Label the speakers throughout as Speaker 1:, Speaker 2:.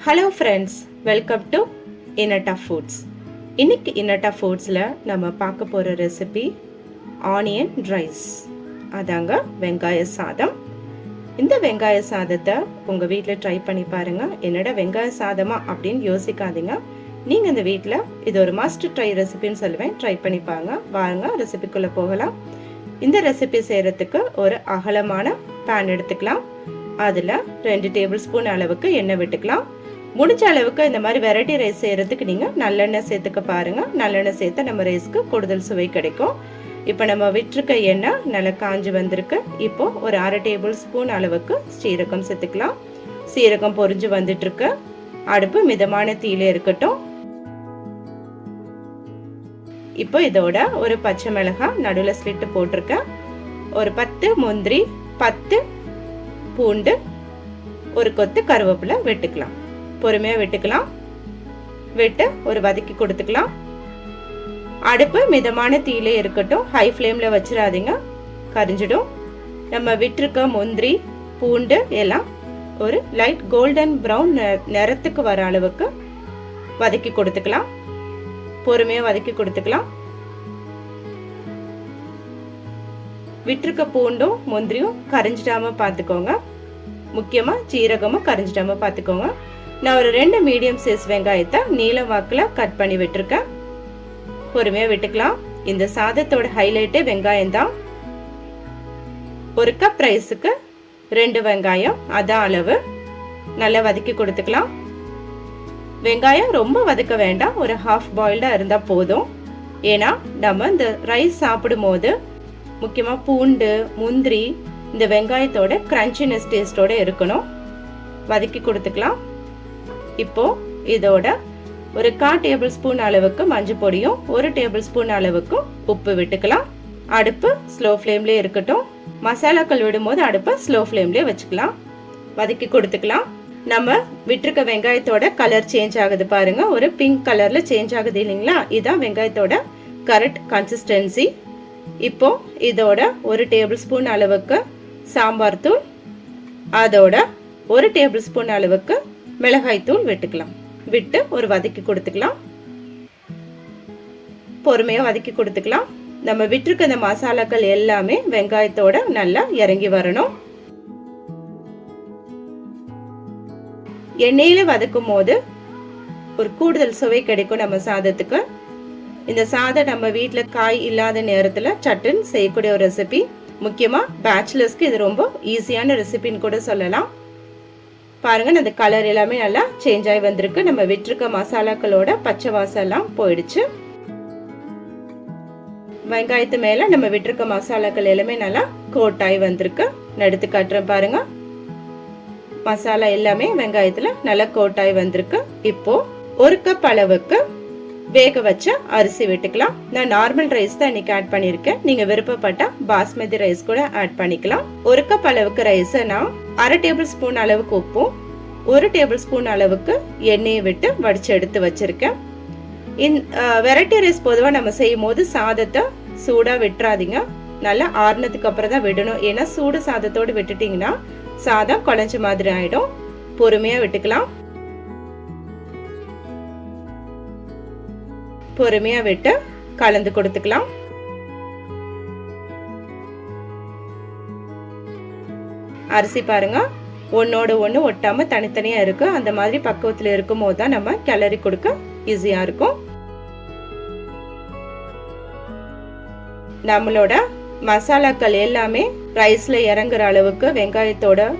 Speaker 1: Hello friends, welcome to இன்னட்டா foods. இன்னைக்கு இன்னட்டா ஃபுட்ஸில் நம்ம பார்க்க போகிற ரெசிபி ஆனியன் ரைஸ். அதாங்க வெங்காய சாதம். இந்த வெங்காய சாதத்தை உங்கள் வீட்டில் ட்ரை பண்ணி பாருங்கள். என்னடா வெங்காய சாதமா அப்படின்னு யோசிக்காதீங்க. நீங்கள் இந்த வீட்டில் இது ஒரு மஸ்ட் ட்ரை ரெசிபின்னு சொல்லுவேன். ட்ரை பண்ணி வாங்க ரெசிபிக்குள்ளே போகலாம். இந்த ரெசிபி செய்கிறதுக்கு ஒரு அகலமான பேன் எடுத்துக்கலாம். அதில் 2 டேபிள் ஸ்பூன் அளவுக்கு எண்ணெய் விட்டுக்கலாம். முடிஞ்ச அளவுக்கு இந்த மாதிரி வெரைட்டி ரைஸ் செய்கிறதுக்கு நீங்கள் நல்லெண்ணெய் சேர்த்துக்க பாருங்கள். நல்லெண்ணெய் சேர்த்து நம்ம ரைஸ்க்கு கூடுதல் சுவை கிடைக்கும். இப்போ நம்ம விட்டுருக்க எண்ணெய் நல்லா காஞ்சி வந்திருக்கு. இப்போ ஒரு 1/2 டேபிள் ஸ்பூன் அளவுக்கு சீரகம் சேர்த்துக்கலாம். சீரகம் பொரிஞ்சு வந்துட்டுருக்கு. அடுப்பு மிதமான தீயில இருக்கட்டும். இப்போ இதோட ஒரு பச்சை மிளகாய் நடுவில் ஸ்லிட்டு போட்டிருக்கேன். ஒரு 10 முந்திரி, 10 பூண்டு, ஒரு கொத்து கருவேப்பிலை வெட்டுக்கலாம். பொறுமையாக வெட்டுக்கலாம். வெட்டு ஒரு வதக்கி கொடுத்துக்கலாம். அடுப்பு மிதமான தீயிலே இருக்கட்டும். ஹை ஃப்ளேமில் வச்சிடாதீங்க, கரிஞ்சிடும். நம்ம விட்டுருக்க முந்திரி, பூண்டு எல்லாம் ஒரு லைட் கோல்டன் ப்ரௌன் நிறத்துக்கு வர அளவுக்கு வதக்கி கொடுத்துக்கலாம். பொறுமையாக வதக்கி கொடுத்துக்கலாம். விட்டுருக்க பூண்டும் முந்திரியும் கரிஞ்சிடாம பார்த்துக்கோங்க. முக்கியமாக சீரகமும் கரிஞ்சிடாம பார்த்துக்கோங்க. நான் ஒரு 2 மீடியம் சைஸ் வெங்காயத்தை நீல வாக்கில் கட் பண்ணி விட்டுருக்கேன். பொறுமையாக விட்டுக்கலாம். இந்த சாதத்தோட ஹைலைட்டே வெங்காயம் தான். ஒரு கப் ரைஸுக்கு 2 வெங்காயம், அதான் அளவு. நல்லா வதக்கி கொடுத்துக்கலாம். வெங்காயம் ரொம்ப வதக்க வேண்டாம், ஒரு ஹாஃப் பாயில்டாக இருந்தால் போதும். ஏன்னா நம்ம இந்த ரைஸ் சாப்பிடும் போது முக்கியமாக பூண்டு, முந்திரி இந்த வெங்காயத்தோட கிரன்ச்சினஸ் டேஸ்டோட இருக்கணும். வதக்கி கொடுத்துக்கலாம். இப்போ இதோட ஒரு 1/4 டேபிள் ஸ்பூன் அளவுக்கு மஞ்சள் பொடியும் 1 டேபிள் ஸ்பூன் அளவுக்கு உப்பு விட்டுக்கலாம். அடுப்பு ஸ்லோ ஃப்ளேம்லேயே இருக்கட்டும். மசாலாக்கள் விடும்போது அடுப்பை ஸ்லோ ஃப்ளேம்லேயே வச்சுக்கலாம். வதக்கி கொடுத்துக்கலாம். நம்ம விட்டுருக்க வெங்காயத்தோட கலர் சேஞ்ச் ஆகுது பாருங்க. ஒரு பிங்க் கலர்ல சேஞ்ச் ஆகுது இல்லைங்களா? இதுதான் வெங்காயத்தோட கரெக்ட் கன்சிஸ்டன்சி. இப்போ இதோட 1 டேபிள் ஸ்பூன் அளவுக்கு சாம்பார் தூள், அதோட 1 டேபிள் ஸ்பூன் அளவுக்கு மிளகாய் தூள் விட்டுக்கலாம். விட்டு ஒரு வதக்கி கொடுத்துக்கலாம். பொறுமையா வதக்கி கொடுத்துக்கலாம். நம்ம விட்டுருக்க இந்த மசாலாக்கள் எல்லாமே வெங்காயத்தோட நல்லா இறங்கி வரணும். எண்ணெயில வதக்கும் போது ஒரு கூடுதல் சுவை கிடைக்கும் நம்ம சாதத்துக்கு. இந்த சாதம் நம்ம வீட்டில் காய் இல்லாத நேரத்தில் சட்டுன்னு செய்யக்கூடிய ஒரு ரெசிபி. முக்கியமாக பேச்சுலர்ஸ்க்கு இது ரொம்ப ஈஸியான ரெசிபின்னு கூட சொல்லலாம். பாருங்க, அந்த கலர் எல்லாமே நல்லா சேஞ்ச் ஆகி வந்திருக்கு. நம்ம விட்டுருக்க மசாலாக்களோட பச்சை வாசம் எல்லாம் போயிடுச்சு. வெங்காயத்து மேல நம்ம விட்டுருக்க மசாலாக்கள் எல்லாமே நல்லா கோட் ஆகி வந்திருக்கு. நான் எடுத்து காட்டுறேன் பாருங்க. மசாலா எல்லாமே வெங்காயத்துல நல்லா கோட் ஆகி வந்திருக்கு. இப்போ 1 கப் அளவுக்கு வேக வச்ச அரிசி விட்டுக்கலாம். நான் நார்மல் ரைஸ் தான் இன்னைக்கு ஆட் பண்ணிருக்கேன். நீங்க விருப்பப்பட்டா பாஸ்மதி ரைஸ் கூட ஆட் பண்ணிக்கலாம். 1 கப் அளவுக்கு ரைஸ் நான் 1/2 டேபிள் ஸ்பூன் அளவுக்கு உப்பும் 1 டேபிள் ஸ்பூன் அளவுக்கு எண்ணெயை விட்டு வடிச்சு எடுத்து வச்சிருக்கேன். வெரைட்டி ரைஸ் பொதுவாக நம்ம செய்யும் போது சாதத்தை சூடா விட்டுறாதீங்க. நல்லா ஆறுனதுக்கு அப்புறம் தான் விடணும். ஏன்னா சூடு சாதத்தோடு விட்டுட்டீங்கன்னா சாதம் குழஞ்ச மாதிரி ஆயிடும். பொறுமையா விட்டுக்கலாம். பொறுமையா விட்டு கலந்து கொடுத்துக்கலாம். அரிசி பாருங்க, ஒன்னோட ஒன்று ஒட்டாம தனித்தனியா இருக்கு. அந்த மாதிரி பக்குவத்தில் இருக்கும் போது தான் நம்ம கிளறி கொடுக்க ஈஸியா இருக்கும். நம்மளோட மசாலாக்கள் எல்லாமே ரைஸ்ல இறங்குற அளவுக்கு, வெங்காயத்தோட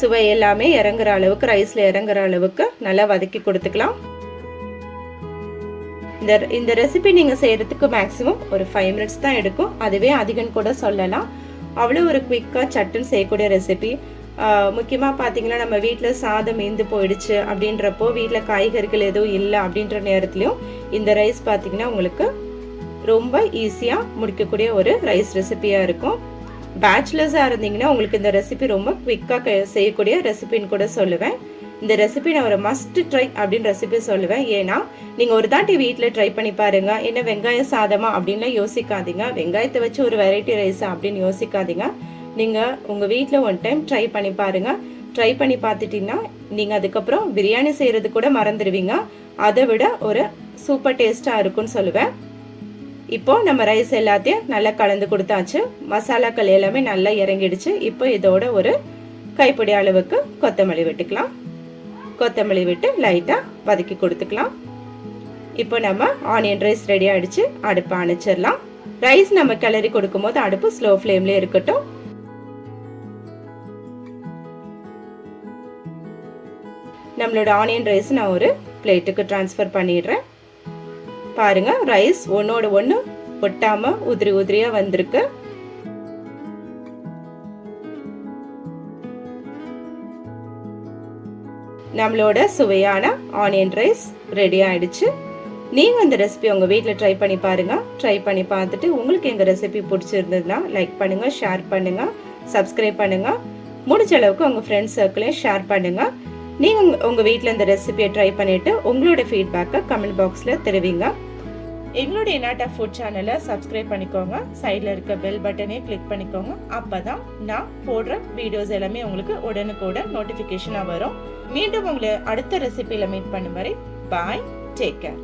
Speaker 1: சுவை எல்லாமே இறங்குற அளவுக்கு, ரைஸ்ல இறங்குற அளவுக்கு நல்லா வதக்கி கொடுத்துக்கலாம். இந்த ரெசிபி நீங்க செய்யறதுக்கு மேக்ஸிமம் ஒரு 5 மினிட்ஸ் தான் எடுக்கும். அதுவே அதிகம் கூட சொல்லலாம். அவ்வளோ ஒரு குவிக்கா சட்டுன்னு செய்யக்கூடிய ரெசிபி. முக்கியமாக பார்த்தீங்கன்னா நம்ம வீட்டில் சாதம் மீந்து போயிடுச்சு அப்படின்றப்போ, வீட்டில் காய்கறிகள் எதுவும் இல்லை அப்படின்ற நேரத்துலையும் இந்த ரைஸ் பார்த்தீங்கன்னா உங்களுக்கு ரொம்ப ஈஸியாக முடிக்கக்கூடிய ஒரு ரைஸ் ரெசிபியாக இருக்கும். பேச்சுலர்ஸாக இருந்தீங்கன்னா உங்களுக்கு இந்த ரெசிபி ரொம்ப குவிக்காக செய்யக்கூடிய ரெசிபின்னு கூட சொல்லுவேன். இந்த ரெசிபி நான் ஒரு மஸ்ட் ட்ரை அப்படின்னு ரெசிபி சொல்லுவேன். ஏன்னா நீங்கள் ஒரு தாட்டி வீட்டில் ட்ரை பண்ணி பாருங்க. என்ன வெங்காய சாதமா அப்படின்லாம் யோசிக்காதீங்க. வெங்காயத்தை வச்சு ஒரு வெரைட்டி ரைஸா அப்படின்னு யோசிக்காதீங்க. நீங்கள் உங்கள் வீட்டில் ஒன் டைம் ட்ரை பண்ணி பாருங்க. ட்ரை பண்ணி பார்த்துட்டீங்கன்னா நீங்கள் அதுக்கப்புறம் பிரியாணி செய்கிறது கூட மறந்துடுவீங்க. அதை விட ஒரு சூப்பர் டேஸ்ட்டாக இருக்கும்னு சொல்லுவேன். இப்போ நம்ம ரைஸ் எல்லாத்தையும் நல்லா கலந்து கொடுத்தாச்சு. மசாலாக்கள் எல்லாமே நல்லா இறங்கிடுச்சு. இப்போ இதோட ஒரு கைப்பிடி அளவுக்கு கொத்தமல்லி விட்டுக்கலாம். கொத்தமல்லி விட்டு லைட்டாக வதக்கி கொடுத்துக்கலாம். இப்போ நம்ம ஆனியன் ரைஸ் ரெடி ஆயிடுச்சு. அடுப்பை அணைச்சிடலாம். ரைஸ் நம்ம கிளறி கொடுக்கும் போது அடுப்பு ஸ்லோ ஃப்ளேம்ல இருக்கட்டும். நம்மளோட ஆனியன் ரைஸ் நான் ஒரு பிளேட்டுக்கு டிரான்ஸ்ஃபர் பண்ணிடுறேன். பாருங்க, ரைஸ் ஒன்னோட ஒன்று ஒட்டாம உதிரி உதிரியா வந்திருக்கு. நம்மளோட சுவையான ஆனியன் ரைஸ் ரெடி ஆயிடுச்சு. நீங்க இந்த ரெசிபி உங்க வீட்டில் ட்ரை பண்ணி பாருங்க. ட்ரை பண்ணி பார்த்துட்டு உங்களுக்கு எங்க ரெசிபி பிடிச்சிருந்ததுன்னா லைக் பண்ணுங்க, ஷேர் பண்ணுங்க, சப்ஸ்கிரைப் பண்ணுங்க. முடிஞ்ச அளவுக்கு உங்க ஃப்ரெண்ட்ஸ் சர்க்கிளையும் ஷேர் பண்ணுங்க. நீங்க உங்க வீட்டில் இந்த ரெசிபியை ட்ரை பண்ணிட்டு உங்களோட ஃபீட்பேக்கை கமெண்ட் பாக்ஸ்ல தெரிவிங்க. எங்களுடைய எனாட்டா ஃபுட் சேனலை சப்ஸ்கிரைப் பண்ணிக்கோங்க. சைடில் இருக்க பெல் பட்டனே கிளிக் பண்ணிக்கோங்க. அப்பதான் நான் போடுற வீடியோஸ் எல்லாமே உங்களுக்கு உடனுக்குடன் நோட்டிஃபிகேஷனாக வரும். மீண்டும் உங்களை அடுத்த ரெசிபியில் மீட் பண்ணும் வரை பாய், டேக் கேர்.